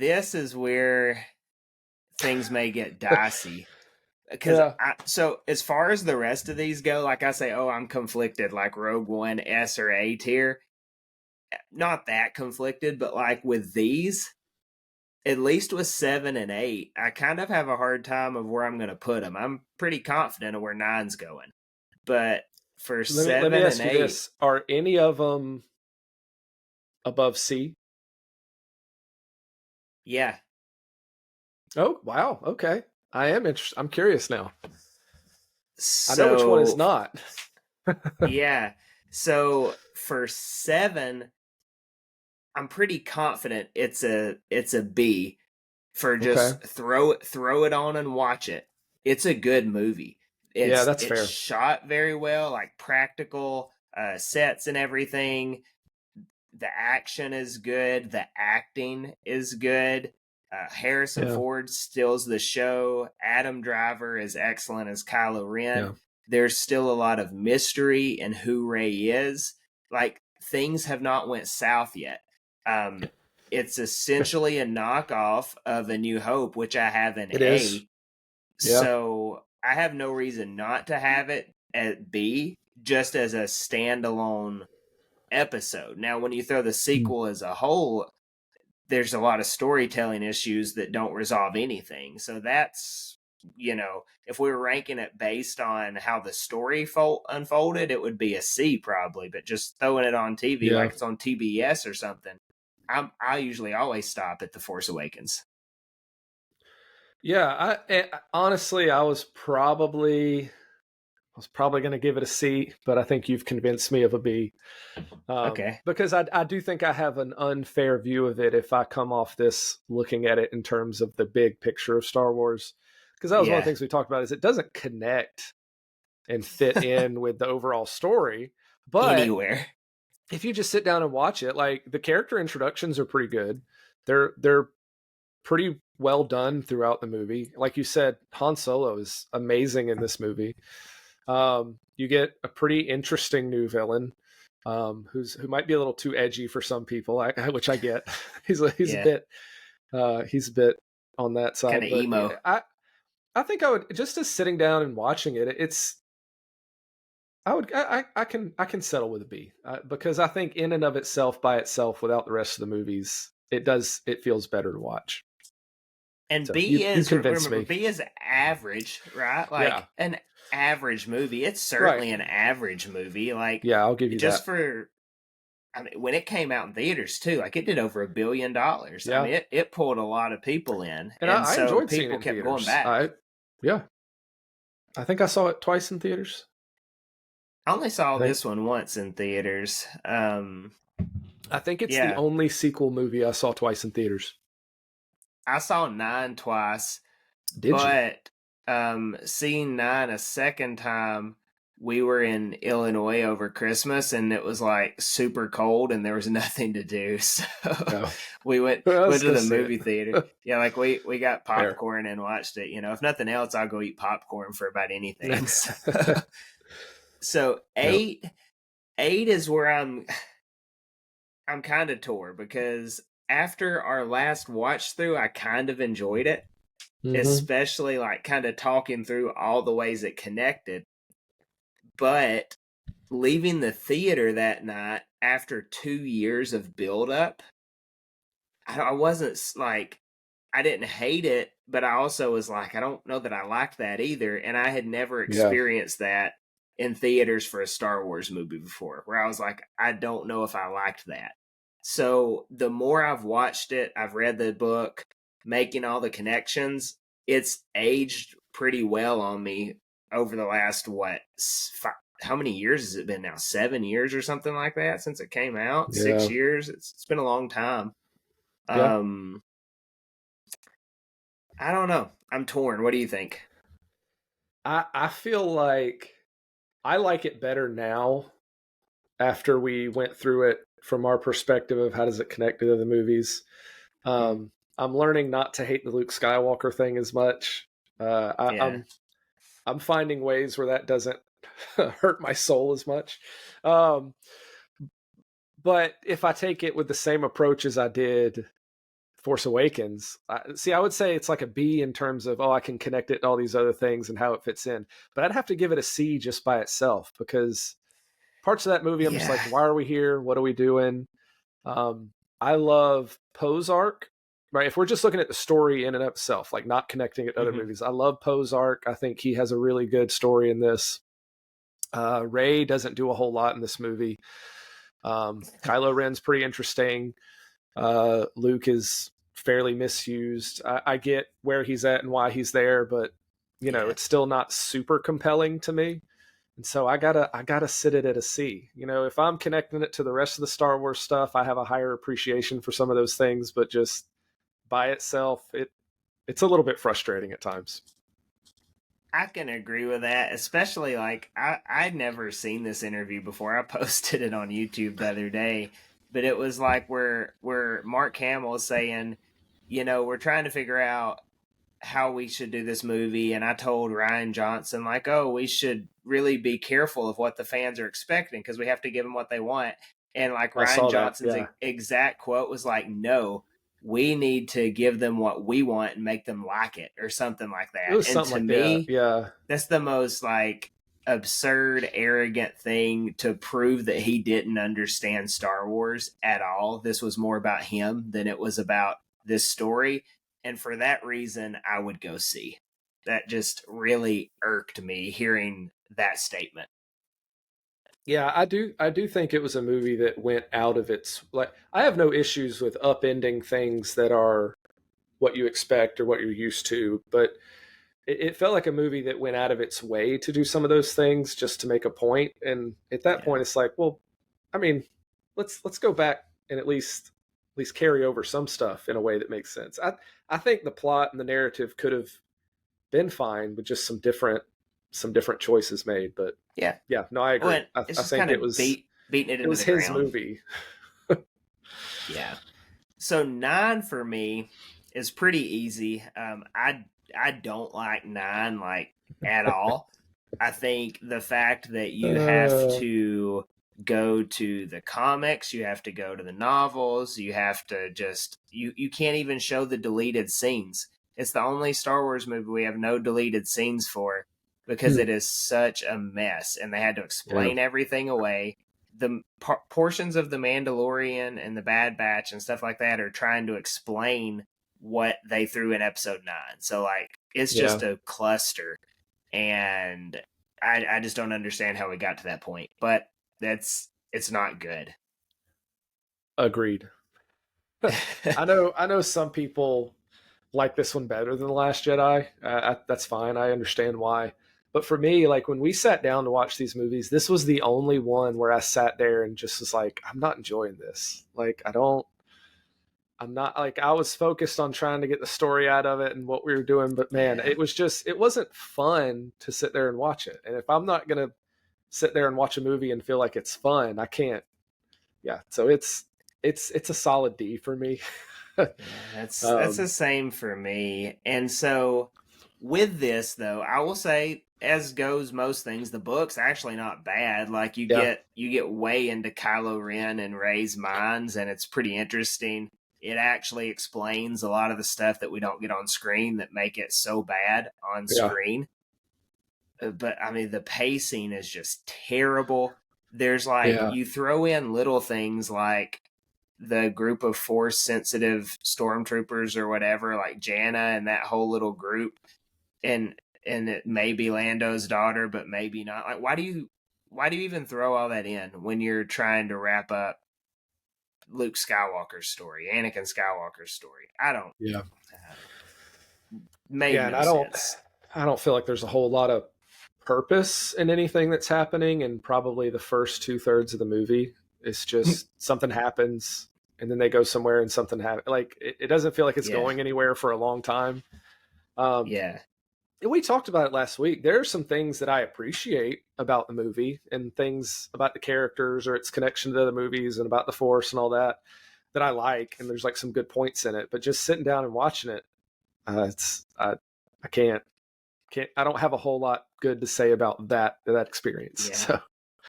this is where things may get dicey. Because Yeah. so as far as the rest of these go, like I say, oh, I'm conflicted, like Rogue One, S or A tier. Not that conflicted, but like with these, at least with 7 and 8, I kind of have a hard time of where I'm going to put them. I'm pretty confident of where 9's going, but for Let me 7 ask and you 8, this: are any of them above C? yeah. Oh, wow. Okay. I am interested. I'm curious now. I know which one is So not. yeah, so for 7, I'm pretty confident it's a B. For Okay. just throw it on and watch it. It's a good movie. Yeah, It's that's it's fair. shot very well, like practical sets and everything. The action is good. The acting is good. Harrison Yeah. Ford steals the show. Adam Driver is excellent as Kylo Ren. Yeah. There's still a lot of mystery in who Rey is. Like things have not went south yet. It's essentially a knockoff of A New Hope, which I have an It is. A. Yeah. So I have no reason not to have it at B, just as a standalone episode. Now, when you throw the Mm. sequel as a whole, there's a lot of storytelling issues that don't resolve anything. So that's, if we were ranking it based on how the story unfolded, it would be a C probably. But just throwing it on TV Yeah. like it's on TBS or something, I usually always stop at The Force Awakens. Yeah. Honestly, I was probably going to give it a C, but I think you've convinced me of a B. Okay. Because I do think I have an unfair view of it if I come off this looking at it in terms of the big picture of Star Wars. Because that was one of the Yeah. things we talked about is it doesn't connect and fit in with the overall story. But Anywhere. if you just sit down and watch it, like the character introductions are pretty good. They're pretty well done throughout the movie. Like you said, Han Solo is amazing in this movie. You get a pretty interesting new villain, who might be a little too edgy for some people, which I get. he's a Yeah. bit on that Kind side, of but emo. I think I would, just as sitting down and watching it, I can settle with a B, because I think in and of itself, by itself, without the rest of the movies, it feels better to watch. And So you convinced remember, me. B is average, right? Yeah, Like an average movie. It's right. certainly an average movie. Like Yeah, I'll give you just that. for, I mean, when it came out in theaters too, like it did over $1 billion. I Yeah, mean, it pulled a lot of people in. and And I so enjoyed seeing it people in kept going theaters. back. Yeah, I think I saw it twice in theaters. I only saw I think this one once in theaters. I think it's the Yeah, only sequel movie I saw twice in theaters. I saw 9 twice, Did you? but seeing 9 a second time, we were in Illinois over Christmas and it was like super cold and there was nothing to do. So No. we went Let's to go the see movie theater. it. Yeah, like we got Fair. popcorn and watched it. If nothing else, I'll go eat popcorn for about anything. So Yep. eight is where I'm kind of torn because after our last watch through, I kind of enjoyed it, Mm-hmm. especially like kind of talking through all the ways it connected. But leaving the theater that night after 2 years of build up, I wasn't like, I didn't hate it, but I also was like, I don't know that I liked that either. And I had never Yeah. experienced that in theaters for a Star Wars movie before, where I was like, I don't know if I liked that. So the more I've watched it, I've read the book, making all the connections, it's aged pretty well on me over the last, how many years has it been now? 7 years or something like that since it came out? Yeah. 6 years? It's been a long time. Yeah. Um, I don't know. I'm torn. What do you think? I feel like I like it better now after we went through it from our perspective of how does it connect to the movies. Mm, I'm learning not to hate the Luke Skywalker thing as much. yeah. I'm finding ways where that doesn't hurt my soul as much. Um, but if I take it with the same approach as I did Force Awakens. I would say it's like a B in terms of, I can connect it to all these other things and how it fits in. But I'd have to give it a C just by itself, because parts of that movie, I'm just Yeah. like, why are we here? What are we doing? I love Poe's arc, right? If we're just looking at the story in and of itself, like not connecting it to other Hmm. movies, I love Poe's arc. I think he has a really good story in this. Rey doesn't do a whole lot in this movie. Kylo Ren's pretty interesting. Luke is fairly misused. I get where he's at and why he's there, but Yeah. it's still not super compelling to me. And so I gotta sit it at a C. If I'm connecting it to the rest of the Star Wars stuff, I have a higher appreciation for some of those things, but just by itself, it's a little bit frustrating at times. I can agree with that, especially like I'd never seen this interview before. I posted it on YouTube the other day, but it was like where Mark Hamill is saying, we're trying to figure out how we should do this movie, and I told Ryan Johnson like, oh, we should really be careful of what the fans are expecting because we have to give them what they want. And like I Ryan saw that. Johnson's Yeah, exact quote was like, no, we need to give them what we want and make them like it or something like it that. was And something to like that. me, Yeah, that's the most like absurd, arrogant thing to prove that he didn't understand Star Wars at all. This was more about him than it was about this story. And for that reason, I would go see. That just really irked me hearing that statement. yeah. I do think it was a movie that went out of its, like. I have no issues with upending things that are what you expect or what you're used to, but it felt like a movie that went out of its way to do some of those things just to make a point. And at that Yeah. point, it's like, well, I mean, let's go back and at least carry over some stuff in a way that makes sense. I think the plot and the narrative could have been fine with just some different choices made. But Yeah. yeah, no, I agree. Well, I, it's I just think kind it of was beating it it into was the his ground. movie. Yeah. So 9 for me is pretty easy. I don't like 9 like at all. I think the fact that you have Uh, to go to the comics, you have to go to the novels, you have to just you can't even show the deleted scenes. It's the only Star Wars movie we have no deleted scenes for because hmm, it is such a mess and they had to yeah, explain everything away. The portions of the Mandalorian and the Bad Batch and stuff like that are trying to explain what they threw in episode 9. So like it's yeah, just a cluster and I just don't understand how we got to that point. But it's not good. agreed. I know some people like this one better than the Last Jedi. That's fine. I understand why. But for me, like when we sat down to watch these movies, this was the only one where I sat there and just was like, I'm not enjoying this. Like I'm not, like, I was focused on trying to get the story out of it and what we were doing, but man, Yeah. it wasn't fun to sit there and watch it. And if I'm not gonna sit there and watch a movie and feel like it's fun, I can't. Yeah, so it's a solid D for me. Yeah, that's the um, same for me. And so with this though, I will say as goes most things, the book's actually not bad. Like yeah, you get way into Kylo Ren and Rey's minds and it's pretty interesting. It actually explains a lot of the stuff that we don't get on screen that make it so bad on yeah, screen. But I mean the pacing is just terrible. There's like yeah, you throw in little things like the group of force sensitive stormtroopers or whatever, like Janna and that whole little group, and it may be Lando's daughter, but maybe not. Like, why do you even throw all that in when you're trying to wrap up Luke Skywalker's story, Anakin Skywalker's story? I don't. yeah, Made yeah. And no I don't, sense. I don't feel like there's a whole lot of purpose in anything that's happening. And probably the first 2/3 of the movie is just something happens, and then they go somewhere and something happens. Like it doesn't feel like it's Yeah, going anywhere for a long time. Um, yeah, we talked about it last week. There are some things that I appreciate about the movie and things about the characters or its connection to the movies and about the Force and all that I like. And there's like some good points in it. But just sitting down and watching it, it's I can't I don't have a whole lot good to say about that experience. yeah. So